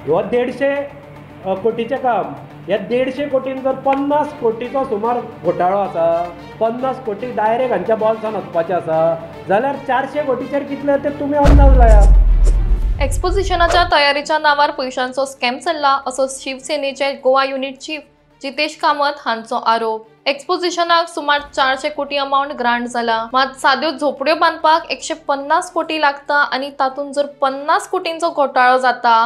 हो 150 कोटीचें काम. ह्या 150 कोटीन जर 50 कोटीचो सुमार घोटाळो आसा, 50 कोटी डायरेक्ट हांच्या बॉल्सान वचपाचे आसा, जाल्यार 400 कोटीचेर कितले ते तुमी अंदाज लायात. एक्सपोजिशनाच्या तयारीच्या नावार पयशांचो स्कॅम चल्ला असो शिवसेनेचे गोवा युनिट चीफ जितेश कामत हांचो आरोप. एक्सपोजिशनाक सुमार 400 कोटी अमाउंट ग्रांट जाला, मात साद्यो झोपड्यो बांदपाक 150 कोटी लागता आनी तातूंत जर 50 कोटींचो घोटाळो जाता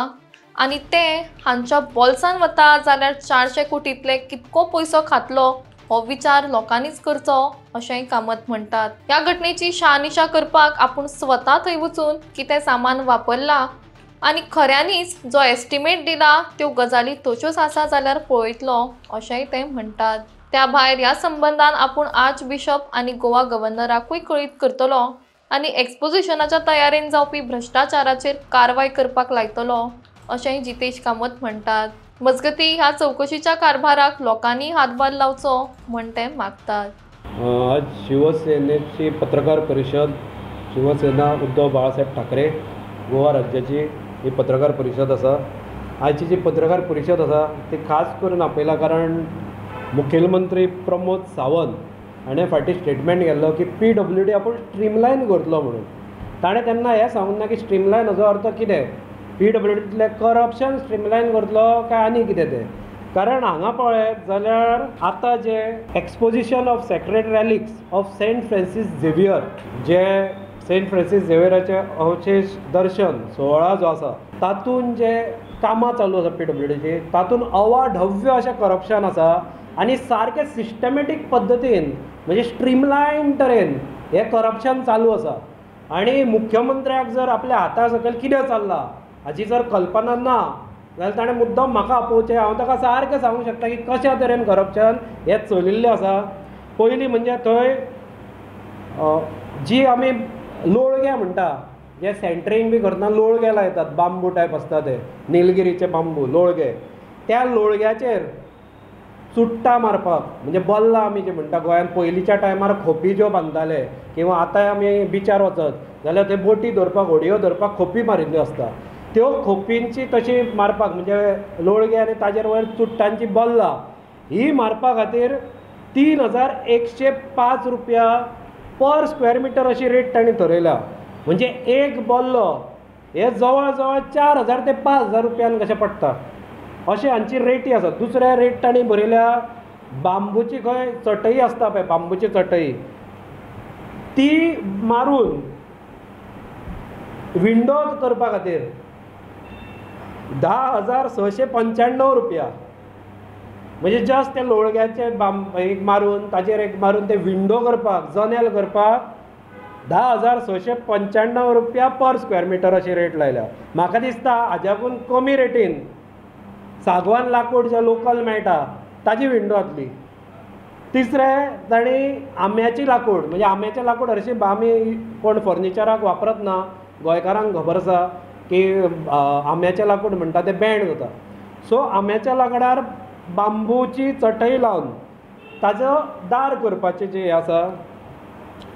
आनी ते हांच्या बॉल्सान वता जाल्यार 400 कोटींतले कितको पयसो खातलो हो विचार लोकांनीच करचो अशेंय कामत म्हणटात. ह्या घटनेची शहानिशा करपाक आपूण स्वता थंय वचून कितें सामान वापरला आनी खऱ्यांनीच जो एस्टिमेट दिला त्यो गजाली तश्योच आसा जाल्यार पळयतलो अशेंय ते म्हणटात. त्या भायर ह्या संबंधान आपूण आर्च बिशप आनी गोवा गव्हर्नराकूय कळीत करतलो आनी एक्सपोजिशनाच्या तयारेन जावपी भ्रष्टाचाराचेर कारवाय करपाक लायतलो अशेंय जितेश कामत म्हणटात. मजगती ह्या चवकशीच्या कारभाराक लोकांनी हातभार लावचो म्हण ते मागतात. आज शिवसेनेची पत्रकार परिशद, शिवसेना उद्धव बाळासाहेब ठाकरे गोवा राज्याची ही पत्रकार परिशद आसा. आयची जी पत्रकार परिशद आसा ती खास करून आपयला कारण मुखेलमंत्री प्रमोद सावंत हाणें फाटीं स्टेटमेंट केल्लो की PWD आपूण स्ट्रीमलायन करतलो म्हणून. ताणें तेन्ना हें सांगूंक ना की स्ट्रीमलायन हाचो अर्थ कितें, PWDतलें करप्शन स्ट्रीमलायन करतलो काय आनी कितें तें. कारण हांगा पळयत जाल्यार आतां जे exposition of sacred relics of Saint Francis Xavier, जे सेंट फ्रांसीस झेवियराचें अवशेश दर्शन सोहळा जो आसा तातूंत जे कामां चालू आसा PWDची, तातूंत अवाढव्य अशें करप्शन आसा आनी सारकें सिस्टमॅटीक पद्दतीन म्हणजे स्ट्रीमलायन तरेन हें करप्शन चालू आसा. आनी मुख्यमंत्र्याक जर आपल्या हाता सकयल कितें चल्लां हाची जर कल्पना ना जाल्यार ताणें मुद्दम म्हाका आपोवचें. हांव ताका सारकें सांगूंक शकता की कशा तरेन करप्शन हें चलिल्लें आसा. पयलीं म्हणजे थंय जी आमी लोळगे म्हणटा, जे सेंटरींग बी करतना लोळगे लायतात, बांबू टायप आसता ते निलगिरीचे बांबू लोळगे, त्या लोळग्याचेर चुट्टां मारपाक म्हणजे बल्लां आमी जे म्हणटा गोंयांत पयलींच्या टायमार खोपी ज्यो बांदताले किंवा आतां आमी बिचार वचत जाल्यार ते बोटी धरपाक होडयो धरपाक खोपी मारिल्ल्यो आसता, त्यो खोपींची तशी मारपाक म्हणजे लोळगे आनी ताजेर वयर चुट्टांची बल्लां ही मारपा खातीर 3105 रुपया पर स्क्वेअर मिटर अशी रेट तांणी थरयल्या. म्हणजे एक बल्लो हे जवळ जवळ 4000 ते 5000 रुपयान कशें पडटा अशें हांची रेटी आसा. दुसऱ्या रेट तांणी बरयल्या बांबूची खंय चटई आसता पळय, बांबूची चटई ती मारून विंडोज करपा खातीर 10,695 रुपया. म्हणजे जस्ट ते लोळग्याचे एक मारून ताजेर एक मारून ते विंडो करपाक जनेल करपाक 10,695 रुपया पर स्क्वेअर मिटर अशी रेट लायल्या. म्हाका दिसता हाज्याकून कमी रेटीन सागवान लाकूड जे लोकल मेळटा ताजी विंडो जातली. तिसरें ताणी आंब्याची लाकूड म्हणजे आंब्याचें लाकूड हरशीं आमी कोण फर्निचराक वापरत ना, गोंयकारांक खबर आसा की आंब्याचें लाकूड म्हणटा तें बॅन जाता. सो आंब्याच्या लाकडार बांबूची चटई लावन ताजो दार करपाचें जें आसा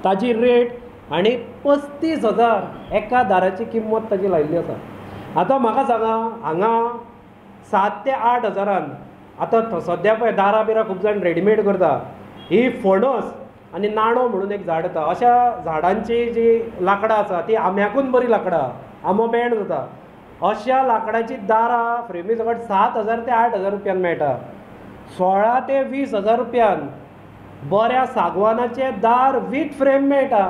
ताजी रेट आनी 35,000 एका दाराची किंमत ताजी लायिल्ली आसा. आतां म्हाका सांगा हांगा 7 ते 8 हजारान आतां सद्या पळय दारां बिरां खूब जाण रेडीमेड करता. ही फणस आनी नाणो म्हणून एक झाड येता, अशा झाडांची जी लाकडां आसा ती आंब्याकून बरी लाकडां, आंबो बॅन जाता, अशा लाकडाची दारां फ्रेमी सकट 7,000 ते 8,000 रुपयान मेळटा. 16 ते 20,000 रुपयान बऱ्या सागवानाचें दार वीथ फ्रेम मेळटा.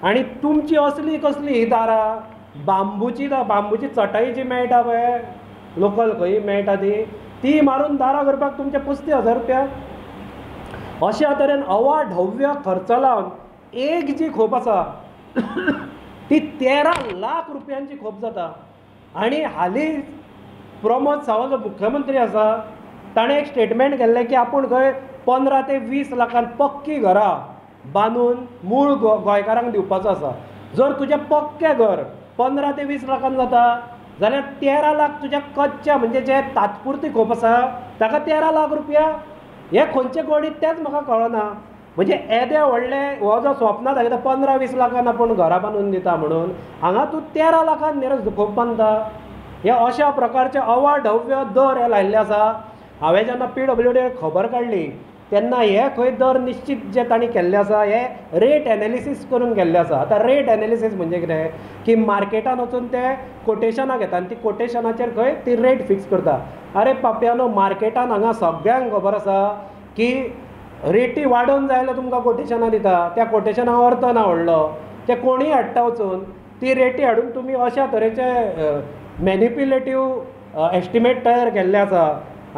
आनी तुमची असली कसली ही दारां बांबूची चटई जी मेळटा पळय लोकल खंय मेळटा ती मारून दारां करपाक तुमचे 35,000 रुपया. अशा तरेन अवाढव्य खर्च लावन एक जी खोप आसा ती 13 लाख रुपयांची खोप जाता. आनी हालींच प्रमोद सावंत जो मुख्यमंत्री आसा ताणें एक स्टेटमेंट केल्लें की आपूण खंय 15 ते 20 लाखान पक्की घरां बांदून मूळ गोंयकारांक दिवपाचो आसा. जर तुजें पक्कें घर 15 ते 20 लाखान जाता जाल्यार 13 लाख तुज्या कच्च्या म्हणजे जे तात्पुरती खोप आसा ताका 13 लाख रुपया हे खंयचे गोडीत तेंच म्हाका कळना. म्हणजे येदे व्हडले हो जो स्वप्नां दाखयता 15-20 लाखान आपूण घरां बांदून दिता म्हणून हांगा तूं 13 लाखान खोप बांदता. हे अशा प्रकारचे अवाढव्य दर हे लायिल्ले आसा. हांवें जेन्ना PWD खबर काडली तेन्ना हे खंय दर निश्चित जे तांणी केल्ले आसा हे रेट एनालिसीस करून केल्ले आसा. आतां रेट एनालिसीस म्हणजे कितें की मार्केटान वचून ते कोटेशनां घेता आनी ती कोटेशनाचेर खंय ती रेट फिक्स करता. अरे पाप्यानो, मार्केटान हांगा सगळ्यांक खबर आसा की रेटी वाडोवन जाय जाल्यार तुमकां कोटेशनां दिता. त्या कोटेशनाक अर्थ ना व्हडलो, ते कोणीय हाडटा वचून ती रेटी हाडून तुमी अशा तरेचे मॅनिप्युलेटीव एस्टिमेट तयार केल्ले आसा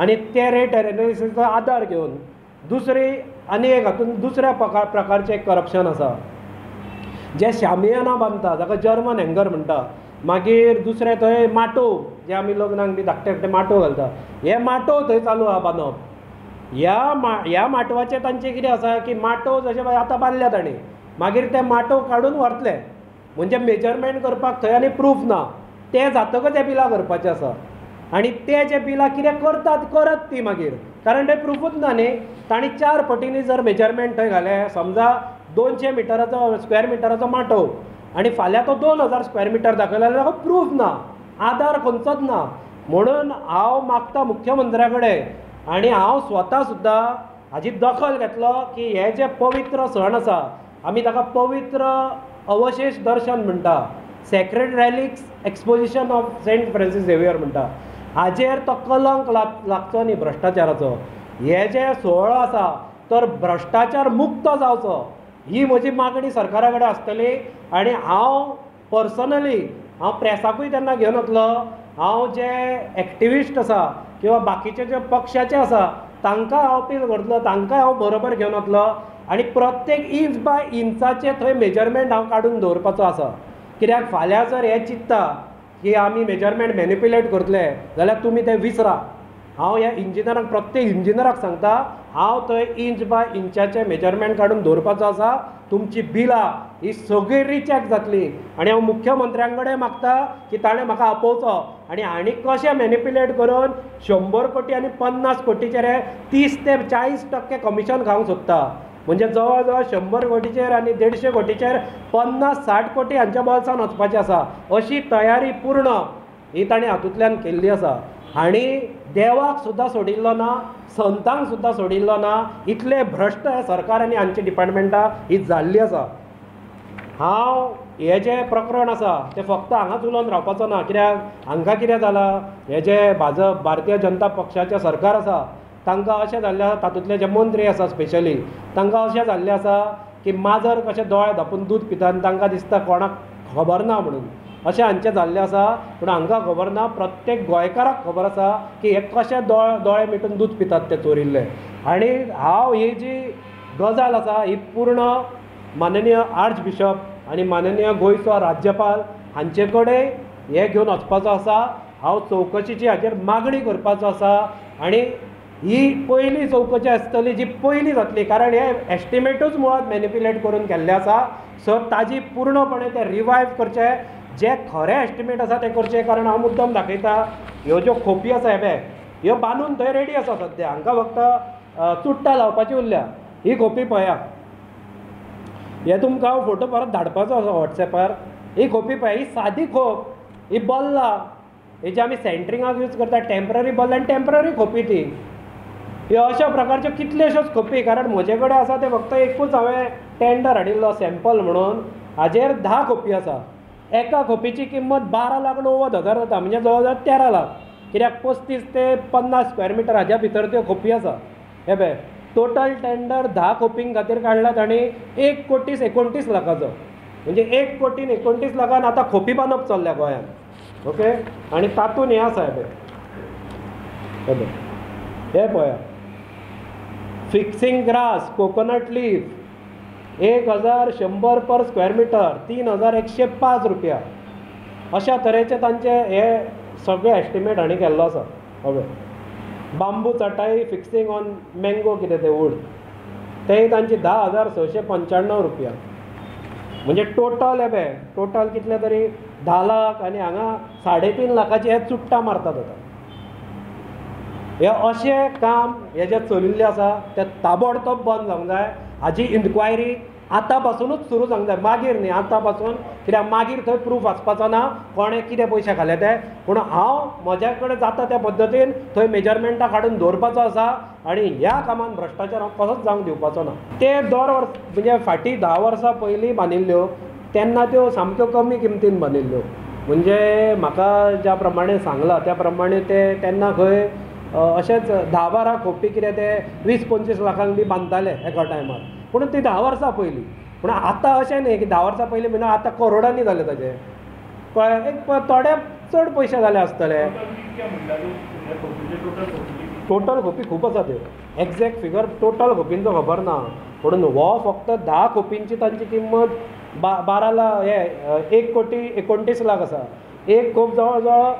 आनी ते रेट एनालिसीसचो आदार घेवन दुसरी आनी एक हातून दुसऱ्या प्रकारचें एक करप्शन आसा. जे शामियाना बांदता जाका जर्मन हँगर म्हणटा, मागीर दुसरे थंय माटो जे आमी लग्नाक बी धाकटे धाकटे माटो घालता, हे माटो थंय चालू आहा बांदप. ह्या माटवाचें तांचें कितें आसा की माटो जशे पळय आतां बांदल्या ताणें, मागीर ते माटो काडून व्हरतले म्हणजे मेजरमेंट करपाक थंय आनी प्रूफ ना. ते जातकच हे बिलां करपाचें आसा आनी ते जे बिलां कितें करत ती मागीर, कारण ते प्रूफूच ना न्ही. तांणी 4 पटींनी जर मेजरमेंट थंय घालें, समजा 200 मिटराचो स्क्वेअर मिटराचो माटो आनी फाल्यां तो 2000 स्क्वेअर मिटर दाखयलो जाल्यार ताका प्रूफ ना, आदार खंयचोच ना. म्हणून हांव मागता मुख्यमंत्र्या कडेन आनी हांव स्वता सुद्दां हाची दखल घेतलो की हे जे पवित्र सण आसा, आमी ताका पवित्र अवशेश दर्शन म्हणटा, sacred relics exposition of Saint Francis Xavier म्हणटा, हाजेर तो कलंक लागचो न्ही भ्रश्टाचाराचो. हे जे सुवाळो आसा तर भ्रश्टाचार मुक्त जावचो ही म्हजी मागणी सरकारा कडेन आसतली. आनी हांव पर्सनली हांव प्रेसाकूय तेन्ना घेवन वतलो. हांव जे एक्टिविस्ट आसा किंवा बाकीचे जे पक्षाचे आसा तांकां हांव अपील करतलो, तांकांय हांव बरोबर घेवन वतलो आनी प्रत्येक इंच बाय इंचाचे थंय मेजरमेंट हांव काडून दवरपाचो आसा. कित्याक फाल्यां जर हे चिंतता की आमी मेजरमेंट मॅनिप्युलेट करतले जाल्यार तुमी ते विसरा. हांव ह्या इंजिनियरांक, प्रत्येक इंजिनियराक सांगता, हांव थंय इंच बाय इंचाचे मेजरमेंट काडून दवरपाचो आसा. तुमची बिलां ही सगळी रिचॅक जातली आनी हांव मुख्यमंत्र्यां कडेन मागता की ताणें म्हाका आपोवचो आनी हांणी कशें मॅनिप्युलेट करून 100 कोटी आनी 50 कोटीचेर 30 ते 40% कमिशन खावंक सोदता. म्हणजे जवळ जवळ 100 कोटीचेर आनी 150 कोटीचेर 50-60 कोटी हांच्या बोल्सान वचपाचें आसा. अशी तयारी पूर्ण ही ताणें हातूंतल्यान केल्ली आसा. हांणी देवाक सुद्दां सोडिल्लो ना, संतांक सुद्दां सोडिल्लो ना. इतले भ्रश्ट हे सरकार आनी हांची डिपार्टमेंटां ही जाल्ली आसा. हांव हे जे प्रकरण आसा तें फक्त हांगाच उलोवन रावपाचो ना, कित्याक हांकां कितें जालां, हे जे भाजप भारतीय जनता पक्षाचें सरकार आसा तांकां अशें जाल्लें आसा, तातूंतले जे मंत्री आसा स्पेशली तांकां अशें जाल्लें आसा की माजर कशें दोळे धांपून दूद पिता आनी तांकां दिसता कोणाक खबर ना म्हणून, अशें हांचें जाल्लें आसा. पूण हांकां खबर ना, प्रत्येक गोंयकाराक खबर आसा की हे कशें दोळे मिटून दूद पितात ते चोरिल्ले. आनी हांव ही जी गजाल आसा ही पूर्ण माननीय आर्च बिशप आनी माननीय गोंयचो राज्यपाल हांचे कडेन हे घेवन वचपाचो आसा. हांव चवकशीची हाचेर मागणी करपाचो आसा आनी ही पयली चवकशी आसतली जी पयली जातली, कारण हे एस्टिमेटूच मुळात मॅनिप्युलेट करून केल्ले आसा. सो ताजी पूर्णपणे ते रिवायव करचे, जे खरे एस्टिमेट आसा ते करचे. कारण हांव मुद्दम दाखयता, ह्यो ज्यो खोपी आसा हे ह्यो बांदून थंय रेडी आसा सद्या, हांकां फक्त चुट्टां लावपाची उरल्या. ही खोपी पळया, हे तुमकां हांव फोटो परत धाडपाचो आसा वॉट्सॅपार. ही खोपी पळया, ही सादी खोप, ही बल्लां, ही जी आमी सेंटरिंगाक यूज करता टेम्पररी बल्ल आनी टेम्पररी खोपी ती. ह्यो अशा प्रकारच्यो कितल्योश्योच खोपी, कारण म्हजे कडेन आसा ते फक्त एकूच हांवें टेंडर हाडिल्लो सॅम्पल म्हणून, हाजेर 10 खोपी आसा. एका खोपीची किंमत 12,90,000 जाता, म्हणजे जवळ जवळ 13 लाख. कित्याक 35 ते 50 स्क्वेअर मिटर हाज्या भितर त्यो खोपी आसा. हे पळय, टोटल टेंडर 10 खोपीं खातीर काडला तांणी 1,29,29 लाखाचो. म्हणजे 1,29,29 लाखान आतां खोपी बांदप चल्ल्या गोंयांत. ओके, आनी तातूंत हें आसा हे पळय, हे पळया, फिक्सिंग ग्रास कोकोनट लीफ 1,100 पर स्क्वेअर मिटर 3,105 रुपया. अशा तरेचे तांचे हे सगळे एस्टिमेट हांणी केल्लो आसा. ओके, बांबू चटाई फिक्सिंग ऑन मँगो कितें तें वूड, तेंय तांची 10,695 रुपया. म्हणजे टोटल हे पळय, टोटल कितले तरी 10 लाख आनी हांगा 3.5 लाखाची हे चुट्टां मारतात आतां. हे अशें काम हे जे चलिल्लें आसा तें ताबडतोब बंद जावंक जाय. हाजी इन्क्वायरी आतां पासूनच सुरू जावंक जाय, मागीर न्ही, आतां पासून. कित्याक मागीर थंय प्रूफ आसपाचो ना कोणें कितें पयशे घाले ते. पूण हांव म्हज्या कडेन जाता त्या पद्दतीन थंय मेजरमेंटां काडून दवरपाचो आसा आनी ह्या कामान भ्रश्टाचार हांव कसोच जावंक दिवपाचो ना. ते दर वर्स म्हणजे फाटीं 10 वर्सां पयलीं बांदिल्ल्यो तेन्ना त्यो सामक्यो कमी किमतीन बांदिल्ल्यो. म्हणजे म्हाका ज्या प्रमाणे सांगलां त्या प्रमाणे ते तेन्ना खंय अशेंच 10-12 खोपी कितें ते 20-25 लाखांक बी बांदताले एका टायमार. पूण ती 10 वर्सां पयलीं. पूण आतां अशें न्ही की 10 वर्सां पयलीं म्हणून आतां करोडांनी जाले ताचे कळ्ळें. एक थोडे चड पयशे जाले आसतले. टोटल खोपी खूब आसा त्यो. एक्झॅक्ट फिगर टोटल खोपींचो खबर ना. पूण हो फक्त 10 खोपींची तांची किंमत 12 लाख, हे 1,29,00,000 आसा. एक खोप जवळ जवळ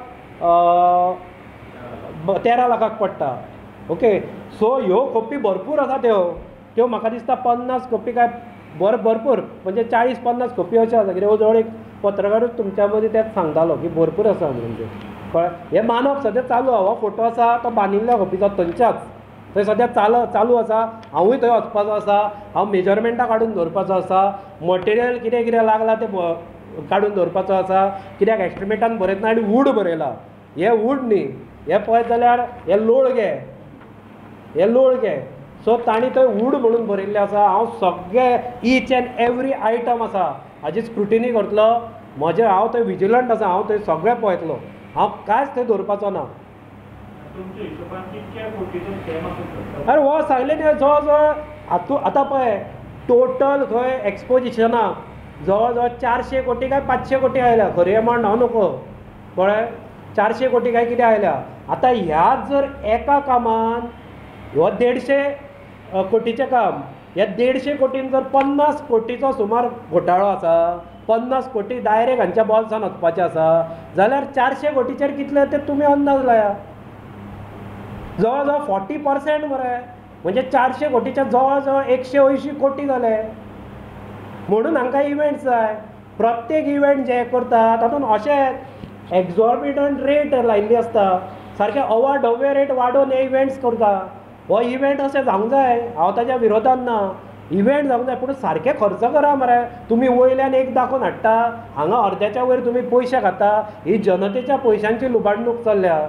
13 लाखाक पडटा. ओके. सो ह्यो खोपी भरपूर आसा त्यो म्हाका दिसता 50 खोपी काय भरपूर म्हणजे 40-50 खोपी अश्यो आसा. कित्याक जवळ एक पत्रकारूच तुमच्या मदीं तेच सांगतालो की भरपूर आसा म्हणजे कळ्ळें. हे मानप सद्या चालू आहा. हो फोटो आसा तो बांदिल्ल्या खोपीचो थंयच्याच. थंय सद्या चालू आसा. हांवूय थंय वचपाचो आसा. हांव मेजरमेंटां काडून दवरपाचो आसा. मटेरियल कितें कितें लागलां तें काडून दवरपाचो आसा. कित्याक एस्टिमेटान बरयतना आनी वूड बरयला. हे वूड न्ही, हे पळयत जाल्यार हे लोळ घे. सो तांणी थंय वूड म्हणून बरयल्लें आसा. हांव सगळे ईच एंड एवरी आयटम आसा हाजी स्क्रुटिनी करतलो. हांव थंय विजिलंट आसा. हांव थंय सगळें पळयतलो. हांव कांयच थंय दवरपाचो ना. अरे हो सांगलें न्ही जवळ जवळ आतां पळय टोटल खंय एक्सपोजिशनाक जवळ जवळ 400 कोटी काय 500 कोटी आयल्या. खरी अमावंट हांव नको कळ्ळें. 400 कोटी काय कितें आयल्या. आतां ह्याच जर एका कामान हो 150 कोटीचें काम, ह्या 150 कोटीन जर 50 कोटीचो सुमार घोटाळो आसा, 50 कोटी डायरेक्ट हांच्या बॉल्सान वचपाचे आसा जाल्यार 400 कोटीचेर कितले ते तुमी अंदाज लाया. जवळ जवळ 40% मरे. म्हणजे 400 कोटीच्या जवळ जवळ 180 कोटी जाले. म्हणून हांकां इव्हेंट्स जाय. प्रत्येक इव्हेंट जे करता तातूंत अशें एक्झॉर्बिटंट रेट लायिल्ली आसता. सारके अवाढव्य रेट वाडोवन हे इव्हेंट्स करता. हो इव्हेंट अशें जावंक जाय. हांव ताच्या विरोधान ना. इव्हेंट जावंक जाय पूण सारके खर्च करा मरे. तुमी वयल्यान एक दाखोवन हाडटा, हांगा अर्द्याच्या वयर तुमी पयशे खाता. ही जनतेच्या पयशांची लुबाडणूक चल्ल्या.